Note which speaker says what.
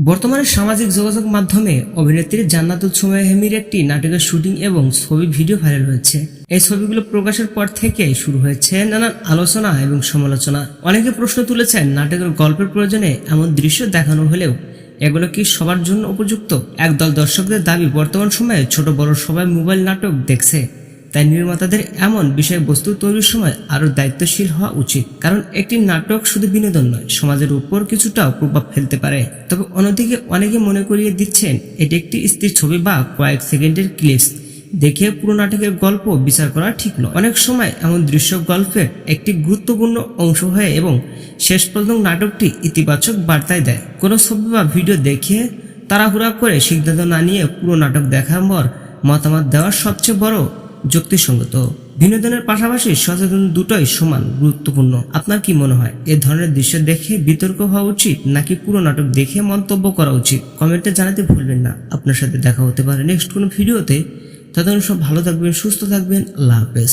Speaker 1: বর্তমানে সামাজিক যোগাযোগ মাধ্যমে অভিনেত্রী জান্নাতুল সুমাইয়া হেমির একটি নাটকের শুটিং এবং ছবি ভিডিও ভাইরাল হয়েছে। এই ছবিগুলো প্রকাশের পর থেকে শুরু হয়েছে নানান আলোচনা এবং সমালোচনা। অনেকে প্রশ্ন তুলেছেন, নাটকের গল্পের প্রয়োজনে এমন দৃশ্য দেখানো হলেও এগুলো কি সবার জন্য উপযুক্ত? একদল দর্শকদের দাবি, বর্তমান সময়ে ছোট বড় সবাই মোবাইল নাটক দেখছে, তাই নির্মাতাদের এমন বিষয়বস্তু তৈরির সময় আরও দায়িত্বশীল হওয়া উচিত। কারণ একটি নাটক শুধু বিনোদন নয়, সমাজের উপর কিছুটাও প্রভাব ফেলতে পারে। তবে অন্যদিকে অনেকে মনে করিয়ে দিচ্ছেন, এটি একটি স্থির ছবি বা কয়েক সেকেন্ডের ক্লিপস দেখে পুরো নাটকের গল্প বিচার করা ঠিক নয়। অনেক সময় এমন দৃশ্য গল্পের একটি গুরুত্বপূর্ণ অংশ হয় এবং শেষ পর্যন্ত নাটকটি ইতিবাচক বার্তায় দেয়। কোনো ছবি বা ভিডিও দেখে তাড়াহুড়া করে সিদ্ধান্ত না নিয়ে পুরো নাটক দেখার পর মতামত দেওয়া সবচেয়ে বড় যুক্তিসঙ্গত। বিনোদনের পাশাপাশি সচেতন দুটোই সমান গুরুত্বপূর্ণ। আপনার কি মনে হয়, এ ধরনের দৃশ্য দেখে বিতর্ক হওয়া উচিত নাকি পুরো নাটক দেখে মন্তব্য করা উচিত? কমেন্টে জানাতে ভুলবেন না। আপনার সাথে দেখা হতে পারে নেক্সট কোনো ভিডিওতে। ততক্ষণ সব ভালো থাকবেন, সুস্থ থাকবেন। আল্লাহ হাফেজ।